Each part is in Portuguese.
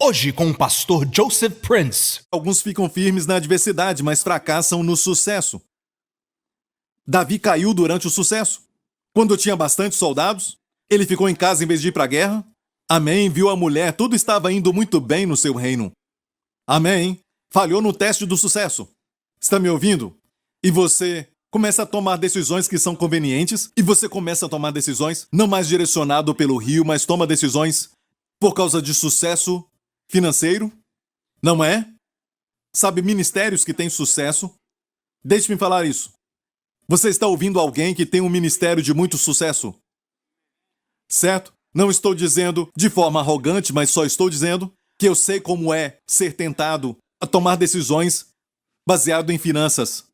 Hoje com o pastor Joseph Prince. Alguns ficam firmes na adversidade, mas fracassam no sucesso. Davi caiu durante o sucesso. Quando tinha bastante soldados, ele ficou em casa em vez de ir para a guerra. Amém. Viu a mulher, tudo estava indo muito bem no seu reino. Amém. Falhou no teste do sucesso. Está me ouvindo? E você começa a tomar decisões que são convenientes, e você começa a tomar decisões não mais direcionado pelo rio, mas toma decisões por causa de sucesso financeiro, não é? Sabe, ministérios que têm sucesso? Deixe-me falar isso. Você está ouvindo alguém que tem um ministério de muito sucesso? Certo? Não estou dizendo de forma arrogante, mas só estou dizendo que eu sei como é ser tentado a tomar decisões baseado em finanças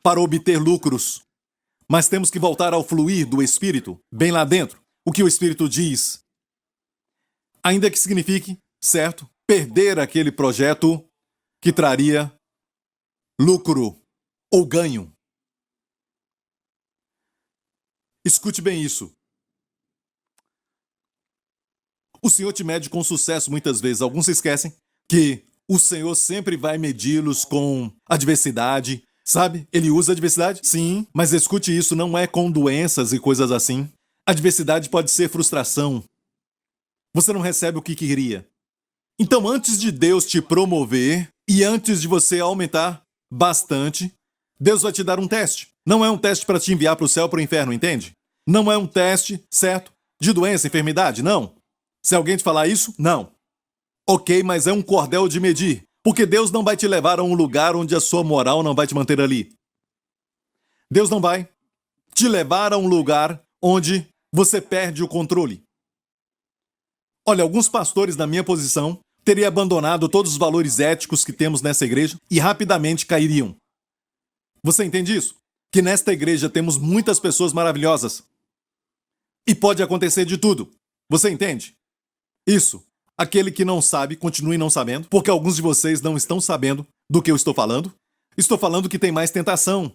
para obter lucros. Mas temos que voltar ao fluir do Espírito, bem lá dentro. O que o Espírito diz. Ainda que signifique, certo, perder aquele projeto que traria lucro ou ganho. Escute bem isso. O Senhor te mede com sucesso muitas vezes. Alguns se esquecem que o Senhor sempre vai medi-los com adversidade. Sabe? Ele usa adversidade? Sim, mas escute isso, não é com doenças e coisas assim. Adversidade pode ser frustração. Você não recebe o que queria. Então, antes de Deus te promover e antes de você aumentar bastante, Deus vai te dar um teste. Não é um teste para te enviar para o céu ou para o inferno, entende? Não é um teste, certo, de doença, enfermidade, não. Se alguém te falar isso, não. Ok, mas é um cordel de medir. Porque Deus não vai te levar a um lugar onde a sua moral não vai te manter ali. Deus não vai te levar a um lugar onde você perde o controle. Olha, alguns pastores na minha posição teriam abandonado todos os valores éticos que temos nessa igreja e rapidamente cairiam. Você entende isso? Que nesta igreja temos muitas pessoas maravilhosas. E pode acontecer de tudo. Você entende? Isso. Aquele que não sabe, continue não sabendo, porque alguns de vocês não estão sabendo do que eu estou falando. Estou falando que tem mais tentação.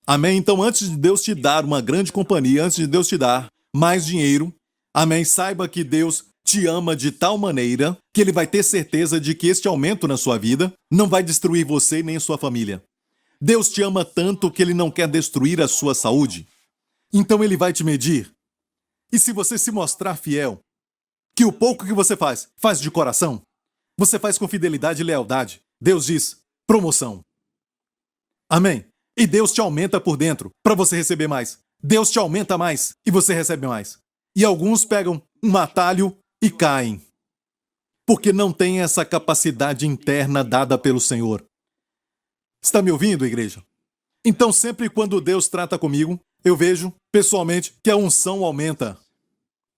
Amém? Então, antes de Deus te dar uma grande companhia, antes de Deus te dar mais dinheiro, amém? Saiba que Deus te ama de tal maneira que Ele vai ter certeza de que este aumento na sua vida não vai destruir você nem a sua família. Deus te ama tanto que Ele não quer destruir a sua saúde. Então Ele vai te medir. E se você se mostrar fiel, que o pouco que você faz de coração, você faz com fidelidade e lealdade, Deus diz, promoção. Amém? E Deus te aumenta por dentro para você receber mais. Deus te aumenta mais e você recebe mais. E alguns pegam um atalho e caem. Porque não tem essa capacidade interna dada pelo Senhor. Está me ouvindo, igreja? Então, sempre quando Deus trata comigo, eu vejo, pessoalmente, que a unção aumenta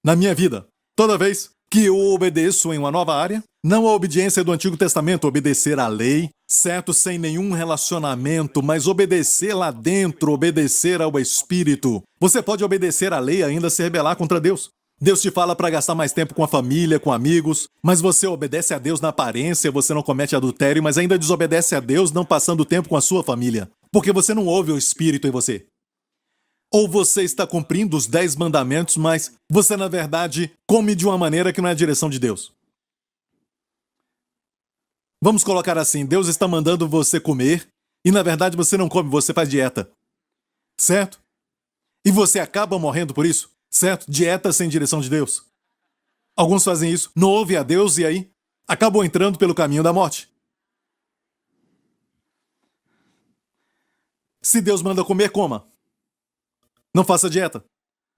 na minha vida. Toda vez que eu obedeço em uma nova área, não a obediência do Antigo Testamento, obedecer à lei, certo, sem nenhum relacionamento, mas obedecer lá dentro, obedecer ao Espírito. Você pode obedecer à lei e ainda se rebelar contra Deus. Deus te fala para gastar mais tempo com a família, com amigos, mas você obedece a Deus na aparência, você não comete adultério, mas ainda desobedece a Deus não passando tempo com a sua família, porque você não ouve o Espírito em você. Ou você está cumprindo os 10 mandamentos, mas você, na verdade, come de uma maneira que não é a direção de Deus. Vamos colocar assim, Deus está mandando você comer, e na verdade você não come, você faz dieta. Certo? E você acaba morrendo por isso, certo? Dieta sem direção de Deus. Alguns fazem isso, não ouvem a Deus e aí acabam entrando pelo caminho da morte. Se Deus manda comer, coma. Não faça dieta,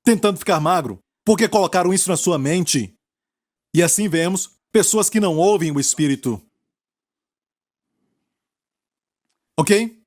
tentando ficar magro, porque colocaram isso na sua mente. E assim vemos pessoas que não ouvem o Espírito. Ok?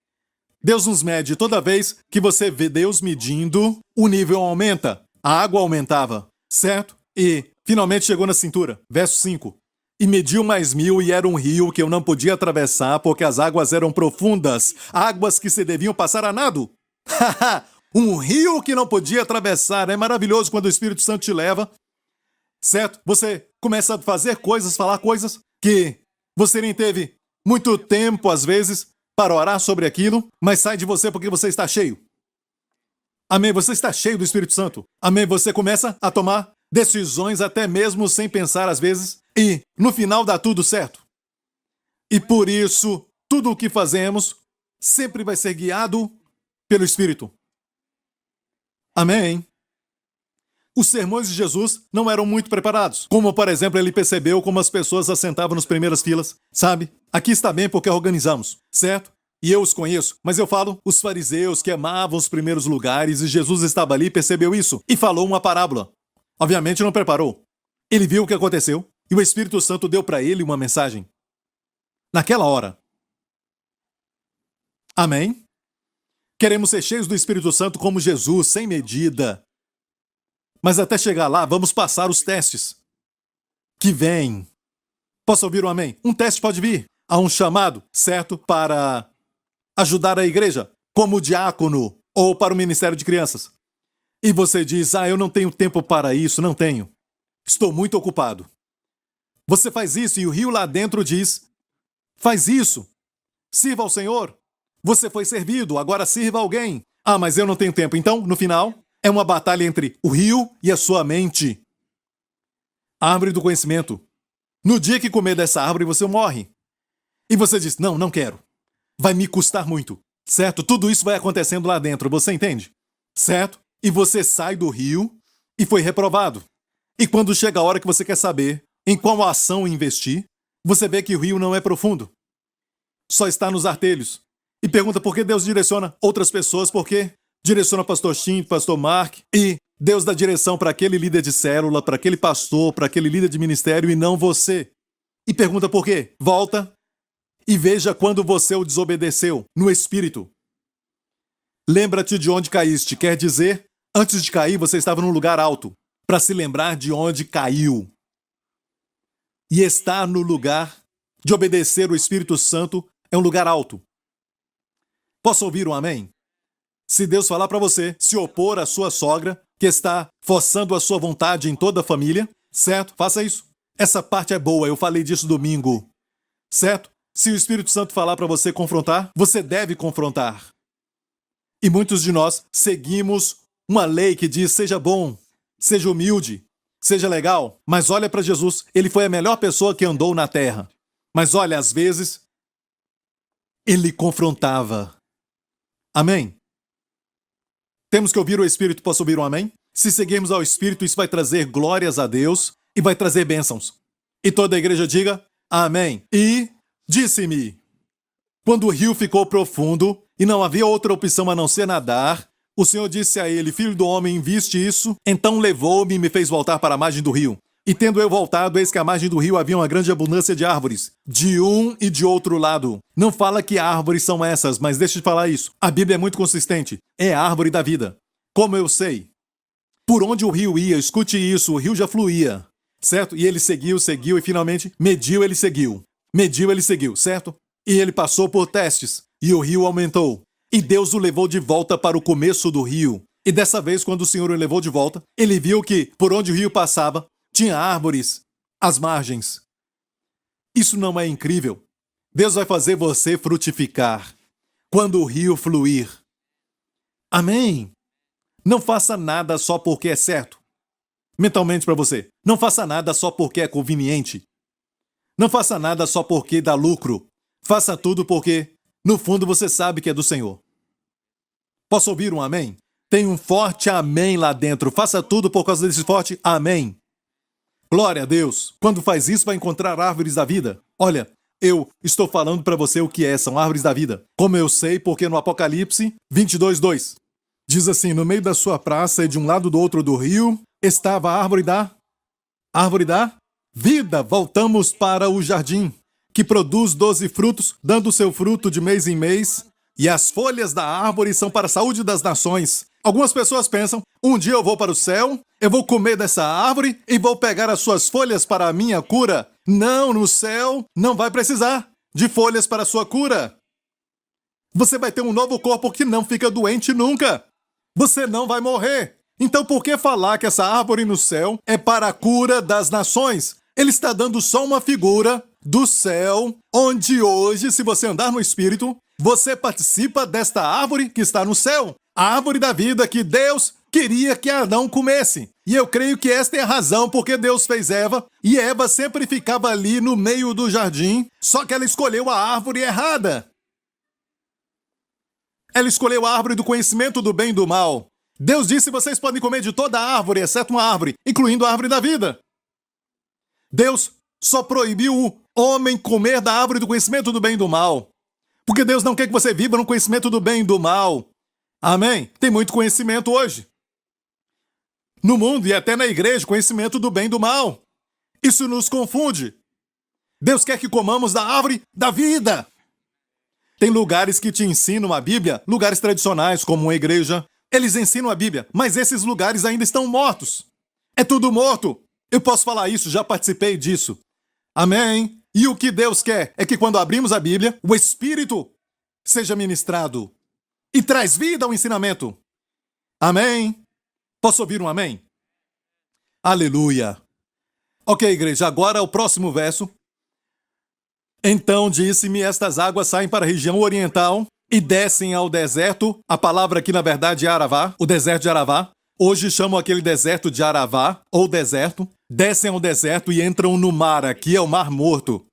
Deus nos mede. Toda vez que você vê Deus medindo, o nível aumenta. A água aumentava, certo? E finalmente chegou na cintura. Verso 5. E mediu mais 1000 e era um rio que eu não podia atravessar porque as águas eram profundas. Águas que se deviam passar a nado. Haha! Um rio que não podia atravessar. É maravilhoso quando o Espírito Santo te leva. Certo? Você começa a fazer coisas, falar coisas que você nem teve muito tempo, às vezes, para orar sobre aquilo, mas sai de você porque você está cheio. Amém? Você está cheio do Espírito Santo. Amém? Você começa a tomar decisões até mesmo sem pensar, às vezes, E no final dá tudo certo. E por isso, tudo o que fazemos sempre vai ser guiado pelo Espírito. Amém? Os sermões de Jesus não eram muito preparados. Como, por exemplo, ele percebeu como as pessoas assentavam nas primeiras filas. Sabe? Aqui está bem porque organizamos, certo? E eu os conheço, mas eu falo os fariseus que amavam os primeiros lugares e Jesus estava ali, percebeu isso e falou uma parábola. Obviamente não preparou. Ele viu o que aconteceu e o Espírito Santo deu para ele uma mensagem. Naquela hora. Amém? Queremos ser cheios do Espírito Santo como Jesus, sem medida. Mas até chegar lá, vamos passar os testes. Que vem. Posso ouvir um amém? Um teste pode vir. Há um chamado, certo, para ajudar a igreja, como diácono ou para o ministério de crianças. E você diz, eu não tenho tempo para isso, não tenho. Estou muito ocupado. Você faz isso e o rio lá dentro diz, faz isso. Sirva ao Senhor. Você foi servido, agora sirva alguém. Mas eu não tenho tempo. Então, no final, é uma batalha entre o rio e a sua mente. A árvore do conhecimento. No dia que comer dessa árvore, você morre. E você diz, não quero. Vai me custar muito. Certo? Tudo isso vai acontecendo lá dentro, você entende? Certo? E você sai do rio e foi reprovado. E quando chega a hora que você quer saber em qual ação investir, você vê que o rio não é profundo. Só está nos artelhos. E pergunta por que Deus direciona outras pessoas, por que direciona pastor Tim, pastor Mark, e Deus dá direção para aquele líder de célula, para aquele pastor, para aquele líder de ministério e não você. E pergunta por quê? Volta e veja quando você o desobedeceu, no espírito. Lembra-te de onde caíste, quer dizer, antes de cair você estava num lugar alto, para se lembrar de onde caiu. E estar no lugar de obedecer o Espírito Santo é um lugar alto. Posso ouvir um amém? Se Deus falar para você se opor à sua sogra, que está forçando a sua vontade em toda a família, certo? Faça isso. Essa parte é boa, eu falei disso domingo. Certo? Se o Espírito Santo falar para você confrontar, você deve confrontar. E muitos de nós seguimos uma lei que diz seja bom, seja humilde, seja legal. Mas olha para Jesus, ele foi a melhor pessoa que andou na terra. Mas olha, às vezes, ele confrontava. Amém? Temos que ouvir o Espírito, posso ouvir um amém? Se seguirmos ao Espírito, isso vai trazer glórias a Deus e vai trazer bênçãos. E toda a igreja diga, amém. E disse-me, quando o rio ficou profundo e não havia outra opção a não ser nadar, o Senhor disse a ele, filho do homem, viste isso? Então levou-me e me fez voltar para a margem do rio. E tendo eu voltado, eis que à margem do rio havia uma grande abundância de árvores, de um e de outro lado. Não fala que árvores são essas, mas deixa de falar isso. A Bíblia é muito consistente. É a árvore da vida. Como eu sei? Por onde o rio ia, escute isso, o rio já fluía. Certo? E ele seguiu e finalmente mediu, ele seguiu. Mediu, ele seguiu, certo? E ele passou por testes, e o rio aumentou. E Deus o levou de volta para o começo do rio. E dessa vez, quando o Senhor o levou de volta, ele viu que, por onde o rio passava, tinha árvores às margens. Isso não é incrível? Deus vai fazer você frutificar quando o rio fluir. Amém? Não faça nada só porque é certo. Mentalmente para você. Não faça nada só porque é conveniente. Não faça nada só porque dá lucro. Faça tudo porque, no fundo, você sabe que é do Senhor. Posso ouvir um amém? Tem um forte amém lá dentro. Faça tudo por causa desse forte amém. Glória a Deus. Quando faz isso, vai encontrar árvores da vida. Olha, eu estou falando para você o que são árvores da vida. Como eu sei, porque no Apocalipse 22:2 diz assim, no meio da sua praça e de um lado do outro do rio, estava a árvore da vida. Voltamos para o jardim, que produz 12 frutos, dando seu fruto de mês em mês, e as folhas da árvore são para a saúde das nações. Algumas pessoas pensam, um dia eu vou para o céu, eu vou comer dessa árvore e vou pegar as suas folhas para a minha cura. Não, no céu não vai precisar de folhas para a sua cura. Você vai ter um novo corpo que não fica doente nunca. Você não vai morrer. Então por que falar que essa árvore no céu é para a cura das nações? Ele está dando só uma figura do céu, onde hoje, se você andar no Espírito, você participa desta árvore que está no céu. A árvore da vida que Deus queria que Adão comesse. E eu creio que esta é a razão porque Deus fez Eva, e Eva sempre ficava ali no meio do jardim, só que ela escolheu a árvore errada. Ela escolheu a árvore do conhecimento do bem e do mal. Deus disse: vocês podem comer de toda a árvore, exceto uma árvore, incluindo a árvore da vida. Deus só proibiu o homem comer da árvore do conhecimento do bem e do mal. Porque Deus não quer que você viva no conhecimento do bem e do mal. Amém? Tem muito conhecimento hoje. No mundo e até na igreja, conhecimento do bem e do mal. Isso nos confunde. Deus quer que comamos da árvore da vida. Tem lugares que te ensinam a Bíblia, lugares tradicionais, como uma igreja. Eles ensinam a Bíblia, mas esses lugares ainda estão mortos. É tudo morto. Eu posso falar isso, já participei disso. Amém? E o que Deus quer é que quando abrimos a Bíblia, o Espírito seja ministrado e traz vida ao ensinamento. Amém? Posso ouvir um amém? Aleluia. Ok, igreja, agora o próximo verso. Então disse-me: estas águas saem para a região oriental e descem ao deserto. A palavra aqui, na verdade, é Aravá, o deserto de Aravá. Hoje chamam aquele deserto de Aravá, ou deserto. Descem ao deserto e entram no mar. Aqui é o Mar Morto.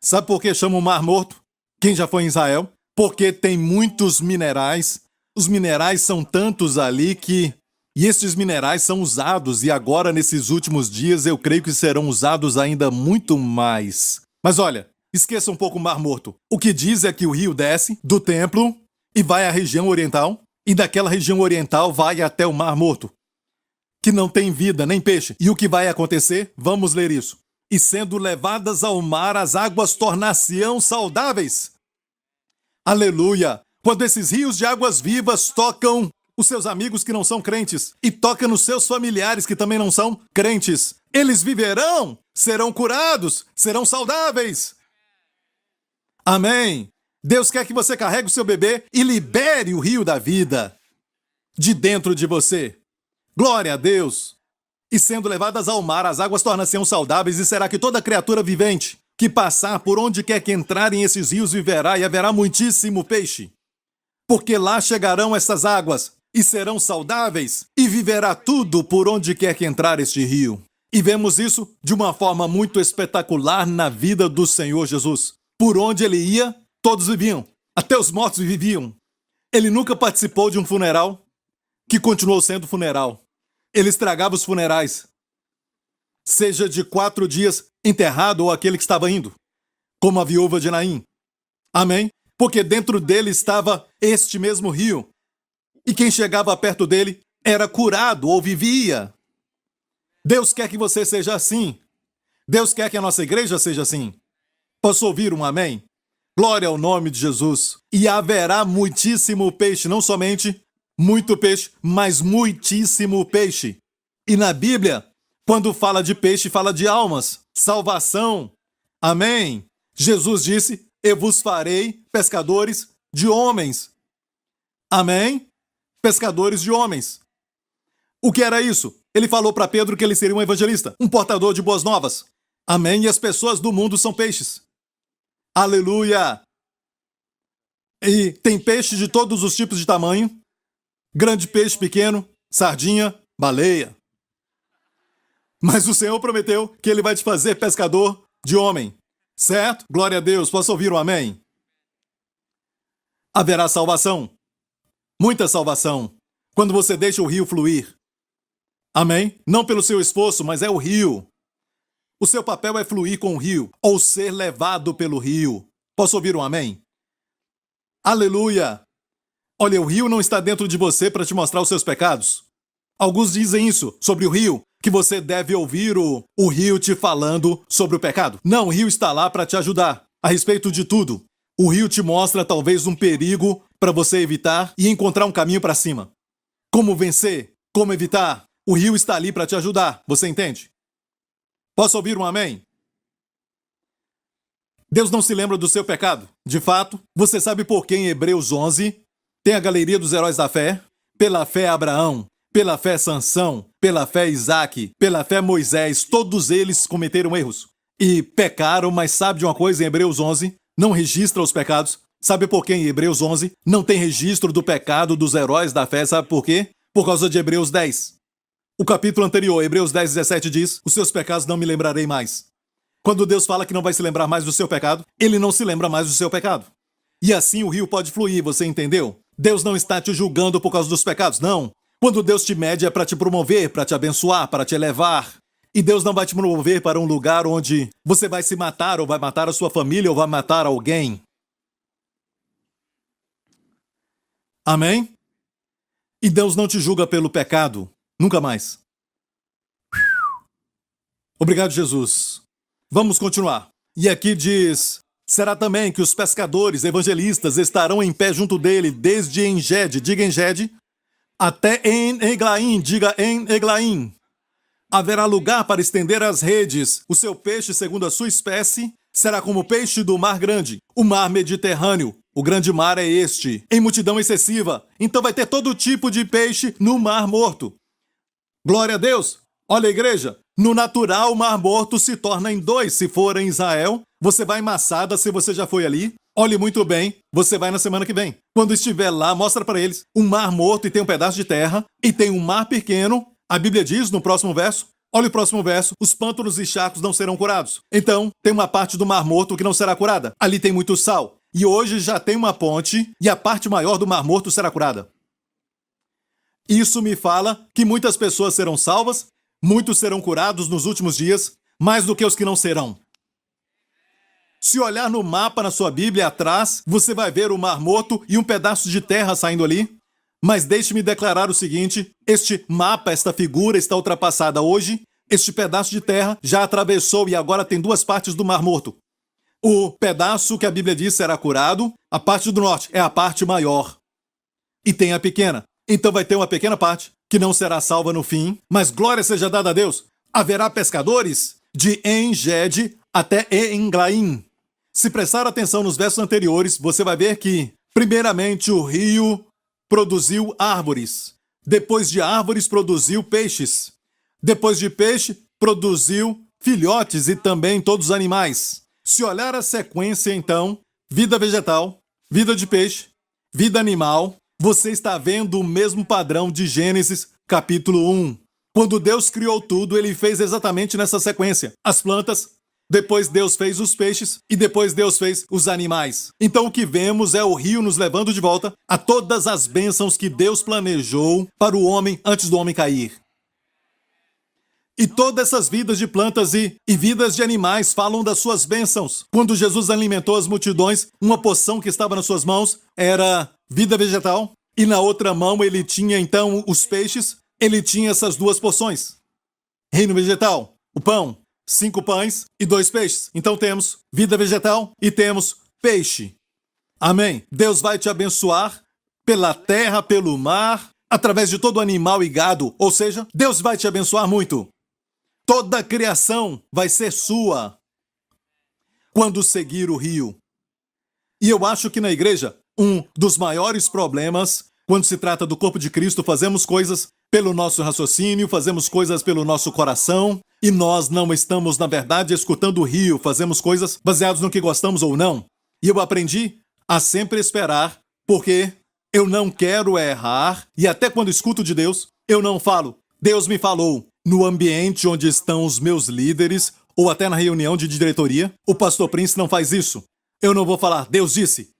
Sabe por que chamam o Mar Morto? Quem já foi em Israel? Porque tem muitos minerais. Os minerais são tantos ali que... E esses minerais são usados, e agora, nesses últimos dias, eu creio que serão usados ainda muito mais. Mas olha, esqueça um pouco o Mar Morto. O que diz é que o rio desce do templo e vai à região oriental, e daquela região oriental vai até o Mar Morto, que não tem vida nem peixe. E o que vai acontecer? Vamos ler isso. E sendo levadas ao mar, as águas tornar-se-ão saudáveis. Aleluia! Quando esses rios de águas vivas tocam os seus amigos que não são crentes e tocam nos seus familiares que também não são crentes, eles viverão, serão curados, serão saudáveis. Amém! Deus quer que você carregue o seu bebê e libere o rio da vida de dentro de você. Glória a Deus! E sendo levadas ao mar, as águas tornam-se saudáveis, e será que toda criatura vivente que passar por onde quer que entrarem esses rios viverá, e haverá muitíssimo peixe. Porque lá chegarão essas águas e serão saudáveis, e viverá tudo por onde quer que entrar este rio. E vemos isso de uma forma muito espetacular na vida do Senhor Jesus. Por onde ele ia, todos viviam. Até os mortos viviam. Ele nunca participou de um funeral que continuou sendo funeral. Ele estragava os funerais. Seja de 4 dias enterrado ou aquele que estava indo. Como a viúva de Naim. Amém? Porque dentro dele estava este mesmo rio. E quem chegava perto dele era curado ou vivia. Deus quer que você seja assim. Deus quer que a nossa igreja seja assim. Posso ouvir um amém? Glória ao nome de Jesus. E haverá muitíssimo peixe, não somente muito peixe, mas muitíssimo peixe. E na Bíblia, quando fala de peixe, fala de almas, salvação. Amém? Jesus disse: eu vos farei pescadores de homens. Amém? Pescadores de homens. O que era isso? Ele falou para Pedro que ele seria um evangelista, um portador de boas novas. Amém? E as pessoas do mundo são peixes. Aleluia! E tem peixe de todos os tipos de tamanho. Grande peixe, pequeno, sardinha, baleia. Mas o Senhor prometeu que ele vai te fazer pescador de homem. Certo? Glória a Deus. Posso ouvir um amém? Haverá salvação. Muita salvação. Quando você deixa o rio fluir. Amém? Não pelo seu esforço, mas é o rio. O seu papel é fluir com o rio, ou ser levado pelo rio. Posso ouvir um amém? Aleluia! Olha, o rio não está dentro de você para te mostrar os seus pecados. Alguns dizem isso sobre o rio, que você deve ouvir o rio te falando sobre o pecado. Não, o rio está lá para te ajudar a respeito de tudo. O rio te mostra talvez um perigo para você evitar e encontrar um caminho para cima. Como vencer? Como evitar? O rio está ali para te ajudar, você entende? Posso ouvir um amém? Deus não se lembra do seu pecado. De fato, você sabe por que em Hebreus 11 tem a galeria dos heróis da fé? Pela fé Abraão, pela fé Sansão, pela fé Isaque, pela fé Moisés, todos eles cometeram erros e pecaram, mas sabe de uma coisa em Hebreus 11? Não registra os pecados. Sabe por que em Hebreus 11 não tem registro do pecado dos heróis da fé? Sabe por quê? por causa de Hebreus 10. O capítulo anterior, Hebreus 10, 17 diz: os seus pecados não me lembrarei mais. Quando Deus fala que não vai se lembrar mais do seu pecado, ele não se lembra mais do seu pecado. E assim o rio pode fluir, você entendeu? Deus não está te julgando por causa dos pecados, não. Quando Deus te mede é para te promover, para te abençoar, para te elevar. E Deus não vai te promover para um lugar onde você vai se matar, ou vai matar a sua família, ou vai matar alguém. Amém? E Deus não te julga pelo pecado. Nunca mais. Obrigado, Jesus. Vamos continuar. E aqui diz: será também que os pescadores evangelistas estarão em pé junto dele desde Engede, diga Engede, até En-Eglaim, diga En-Eglaim. Haverá lugar para estender as redes. O seu peixe, segundo a sua espécie, será como o peixe do mar grande, o mar Mediterrâneo. O grande mar é este, em multidão excessiva. Então vai ter todo tipo de peixe no mar morto. Glória a Deus! Olha, igreja, no natural o mar morto se torna em dois. Se for em Israel, você vai em Massada, se você já foi ali. Olhe muito bem, você vai na semana que vem. Quando estiver lá, mostra para eles um mar morto e tem um pedaço de terra, e tem um mar pequeno. A Bíblia diz no próximo verso, olha o próximo verso, os pântanos e charcos não serão curados. Então, tem uma parte do mar morto que não será curada. Ali tem muito sal. E hoje já tem uma ponte, e a parte maior do mar morto será curada. Isso me fala que muitas pessoas serão salvas, muitos serão curados nos últimos dias, mais do que os que não serão. Se olhar no mapa na sua Bíblia atrás, você vai ver o mar morto e um pedaço de terra saindo ali. Mas deixe-me declarar o seguinte: este mapa, esta figura está ultrapassada hoje. Este pedaço de terra já atravessou e agora tem duas partes do mar morto. O pedaço que a Bíblia diz será curado, a parte do norte é a parte maior. E tem a pequena. Então vai ter uma pequena parte que não será salva no fim, mas glória seja dada a Deus. Haverá pescadores de En-Gede até En-Eglaim. Se prestar atenção nos versos anteriores, você vai ver que, primeiramente, o rio produziu árvores. Depois de árvores, produziu peixes. Depois de peixe, produziu filhotes e também todos os animais. Se olhar a sequência, então, vida vegetal, vida de peixe, vida animal, você está vendo o mesmo padrão de Gênesis, capítulo 1. Quando Deus criou tudo, ele fez exatamente nessa sequência. As plantas, depois Deus fez os peixes e depois Deus fez os animais. Então o que vemos é o rio nos levando de volta a todas as bênçãos que Deus planejou para o homem antes do homem cair. E todas essas vidas de plantas e vidas de animais falam das suas bênçãos. Quando Jesus alimentou as multidões, uma porção que estava nas suas mãos era vida vegetal, e na outra mão ele tinha então os peixes. Ele tinha essas duas porções. Reino vegetal, o pão, 5 pães e 2 peixes. Então temos vida vegetal e temos peixe. Amém. Deus vai te abençoar pela terra, pelo mar, através de todo animal e gado. Ou seja, Deus vai te abençoar muito. Toda a criação vai ser sua quando seguir o rio. E eu acho que na igreja, um dos maiores problemas, quando se trata do corpo de Cristo, fazemos coisas pelo nosso raciocínio, fazemos coisas pelo nosso coração, e nós não estamos, na verdade, escutando o rio, fazemos coisas baseadas no que gostamos ou não. E eu aprendi a sempre esperar, porque eu não quero errar, e até quando escuto de Deus, eu não falo, Deus me falou. No ambiente onde estão os meus líderes, ou até na reunião de diretoria, o pastor Prince não faz isso. Eu não vou falar, Deus disse.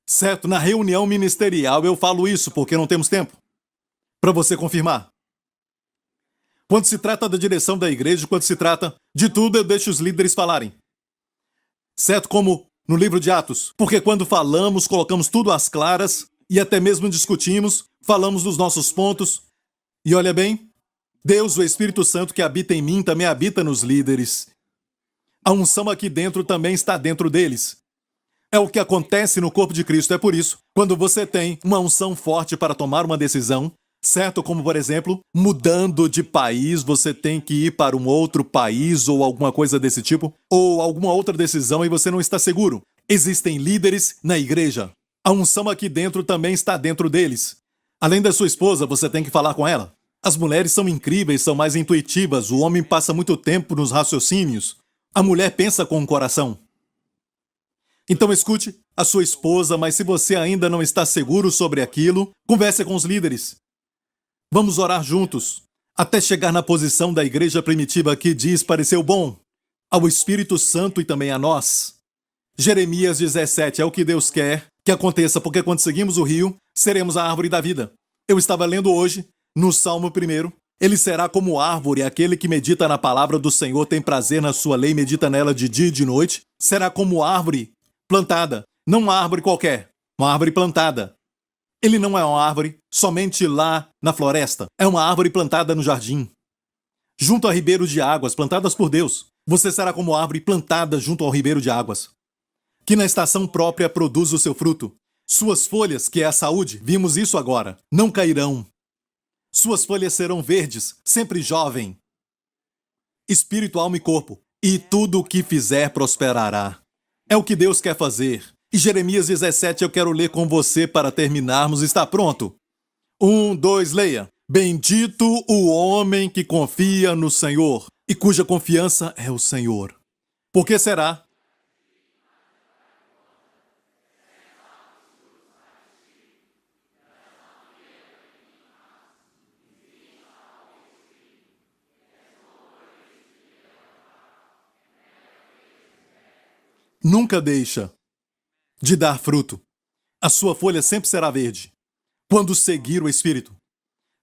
Certo, na reunião ministerial eu falo isso, porque não temos tempo. Para você confirmar. Quando se trata da direção da igreja, quando se trata de tudo, eu deixo os líderes falarem. Certo, como no livro de Atos. Porque quando falamos, colocamos tudo às claras, e até mesmo discutimos, falamos dos nossos pontos. E olha bem, Deus, o Espírito Santo que habita em mim, também habita nos líderes. A unção aqui dentro também está dentro deles. É o que acontece no corpo de Cristo. É por isso, quando você tem uma unção forte para tomar uma decisão, certo? Como, por exemplo, mudando de país, você tem que ir para um outro país ou alguma coisa desse tipo, ou alguma outra decisão e você não está seguro. Existem líderes na igreja. A unção aqui dentro também está dentro deles. Além da sua esposa, você tem que falar com ela. As mulheres são incríveis, são mais intuitivas. O homem passa muito tempo nos raciocínios. A mulher pensa com o coração. Então escute a sua esposa, mas se você ainda não está seguro sobre aquilo, converse com os líderes. Vamos orar juntos, até chegar na posição da igreja primitiva que diz pareceu bom ao Espírito Santo e também a nós. Jeremias 17 é o que Deus quer que aconteça, porque quando seguimos o rio, seremos a árvore da vida. Eu estava lendo hoje, no Salmo 1, ele será como árvore, aquele que medita na palavra do Senhor, tem prazer na sua lei, medita nela de dia e de noite. Será como árvore plantada, não uma árvore qualquer, uma árvore plantada. Ele não é uma árvore somente lá na floresta, é uma árvore plantada no jardim, junto a ribeiro de águas, plantadas por Deus. Você será como árvore plantada junto ao ribeiro de águas, que na estação própria produz o seu fruto. Suas folhas, que é a saúde, vimos isso agora, não cairão. Suas folhas serão verdes, sempre jovem. Espírito, alma e corpo, e tudo o que fizer prosperará. É o que Deus quer fazer. E Jeremias 17 eu quero ler com você para terminarmos. Está pronto? 1, 2, leia. Bendito o homem que confia no Senhor e cuja confiança é o Senhor. Por que será? Nunca deixa de dar fruto. A sua folha sempre será verde quando seguir o Espírito.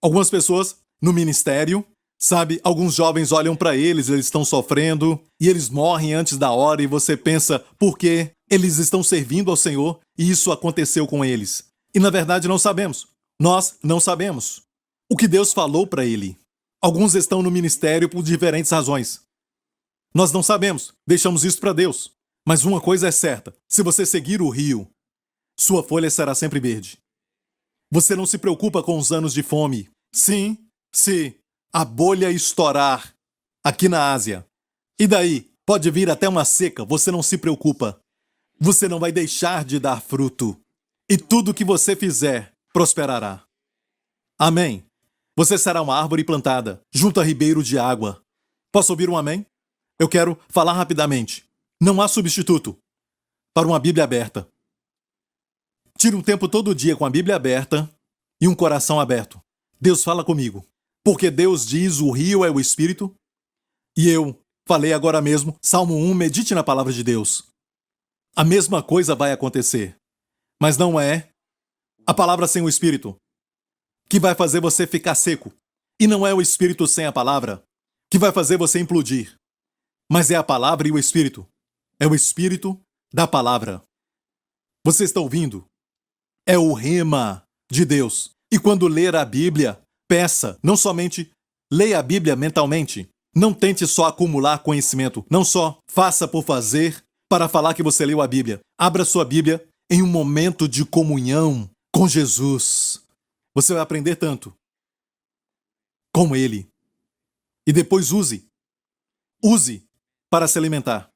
Algumas pessoas no ministério, sabe, alguns jovens olham para eles estão sofrendo e eles morrem antes da hora e você pensa por que eles estão servindo ao Senhor e isso aconteceu com eles. E na verdade não sabemos. Nós não sabemos o que Deus falou para ele. Alguns estão no ministério por diferentes razões. Nós não sabemos, deixamos isso para Deus. Mas uma coisa é certa, se você seguir o rio, sua folha será sempre verde. Você não se preocupa com os anos de fome. Sim, se a bolha estourar aqui na Ásia, e daí pode vir até uma seca, você não se preocupa. Você não vai deixar de dar fruto. E tudo que você fizer prosperará. Amém. Você será uma árvore plantada junto a ribeiro de água. Posso ouvir um amém? Eu quero falar rapidamente. Não há substituto para uma Bíblia aberta. Tire um tempo todo dia com a Bíblia aberta e um coração aberto. Deus fala comigo. Porque Deus diz, o rio é o Espírito. E eu falei agora mesmo, Salmo 1, medite na palavra de Deus. A mesma coisa vai acontecer. Mas não é a palavra sem o Espírito que vai fazer você ficar seco. E não é o Espírito sem a palavra que vai fazer você implodir. Mas é a palavra e o Espírito. É o Espírito da palavra. Você está ouvindo? É o rema de Deus. E quando ler a Bíblia, peça, não somente leia a Bíblia mentalmente. Não tente só acumular conhecimento. Não só faça por fazer para falar que você leu a Bíblia. Abra sua Bíblia em um momento de comunhão com Jesus. Você vai aprender tanto com Ele. E depois use. Use para se alimentar.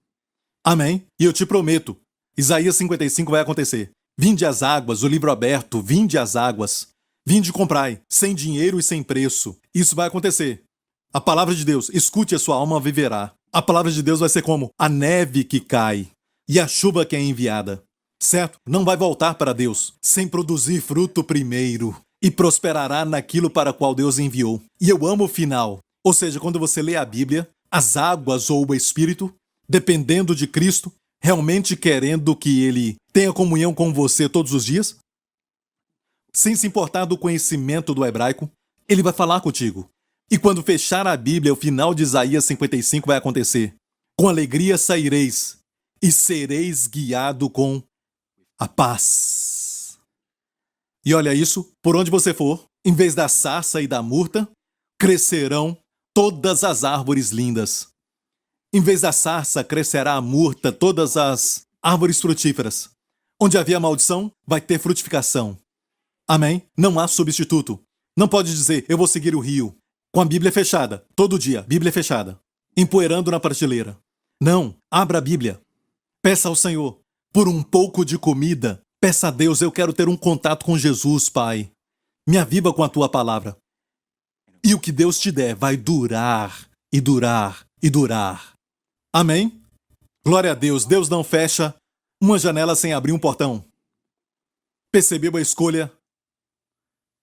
Amém? E eu te prometo, Isaías 55 vai acontecer. Vinde às águas, o livro aberto, vinde às águas. Vinde e comprai, sem dinheiro e sem preço. Isso vai acontecer. A palavra de Deus, escute, a sua alma viverá. A palavra de Deus vai ser como a neve que cai e a chuva que é enviada. Certo? Não vai voltar para Deus sem produzir fruto primeiro e prosperará naquilo para qual Deus enviou. E eu amo o final. Ou seja, quando você lê a Bíblia, as águas ou o Espírito, dependendo de Cristo, realmente querendo que Ele tenha comunhão com você todos os dias, sem se importar do conhecimento do hebraico, Ele vai falar contigo. E quando fechar a Bíblia, o final de Isaías 55 vai acontecer. Com alegria saireis e sereis guiado com a paz. E olha isso, por onde você for, em vez da sarça e da murta, crescerão todas as árvores lindas. Em vez da sarça, crescerá a murta, todas as árvores frutíferas. Onde havia maldição, vai ter frutificação. Amém? Não há substituto. Não pode dizer, eu vou seguir o rio. Com a Bíblia fechada, todo dia, Bíblia fechada. Empoeirando na prateleira. Não, abra a Bíblia. Peça ao Senhor por um pouco de comida. Peça a Deus, eu quero ter um contato com Jesus, Pai. Me aviva com a tua palavra. E o que Deus te der vai durar, e durar, e durar. Amém? Glória a Deus. Deus não fecha uma janela sem abrir um portão. Percebeu a escolha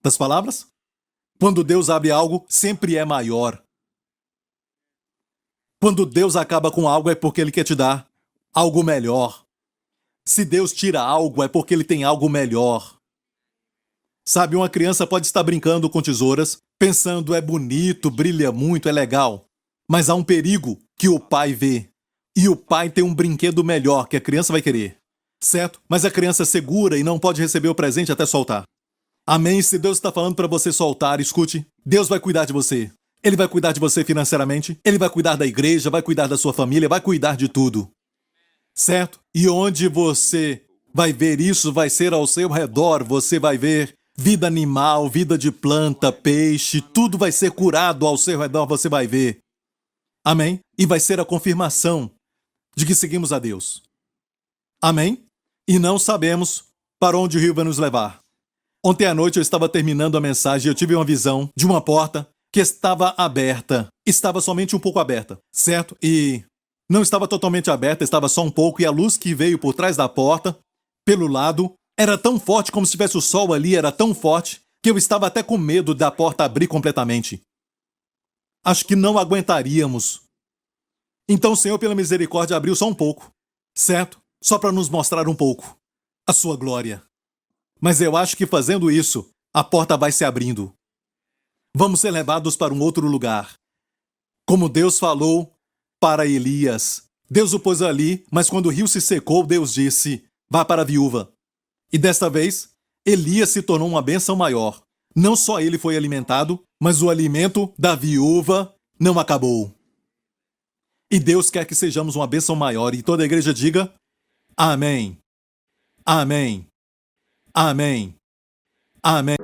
das palavras? Quando Deus abre algo, sempre é maior. Quando Deus acaba com algo, é porque Ele quer te dar algo melhor. Se Deus tira algo, é porque Ele tem algo melhor. Sabe, uma criança pode estar brincando com tesouras, pensando é bonito, brilha muito, é legal. Mas há um perigo que o pai vê. E o pai tem um brinquedo melhor que a criança vai querer. Certo? Mas a criança segura e não pode receber o presente até soltar. Amém? Se Deus está falando para você soltar, escute. Deus vai cuidar de você. Ele vai cuidar de você financeiramente. Ele vai cuidar da igreja, vai cuidar da sua família, vai cuidar de tudo. Certo? E onde você vai ver isso, vai ser ao seu redor. Você vai ver vida animal, vida de planta, peixe, tudo vai ser curado ao seu redor, você vai ver. Amém? E vai ser a confirmação de que seguimos a Deus. Amém? E não sabemos para onde o rio vai nos levar. Ontem à noite eu estava terminando a mensagem e eu tive uma visão de uma porta que estava aberta. Estava somente um pouco aberta, certo? E não estava totalmente aberta, estava só um pouco, e a luz que veio por trás da porta, pelo lado, era tão forte como se tivesse o sol ali, era tão forte, que eu estava até com medo da porta abrir completamente. Acho que não aguentaríamos. Então o Senhor, pela misericórdia, abriu só um pouco, certo? Só para nos mostrar um pouco a sua glória. Mas eu acho que fazendo isso, a porta vai se abrindo. Vamos ser levados para um outro lugar. Como Deus falou para Elias. Deus o pôs ali, mas quando o rio se secou, Deus disse, vá para a viúva. E desta vez, Elias se tornou uma bênção maior. Não só ele foi alimentado, mas o alimento da viúva não acabou. E Deus quer que sejamos uma bênção maior. E toda a igreja diga, amém. Amém. Amém. Amém.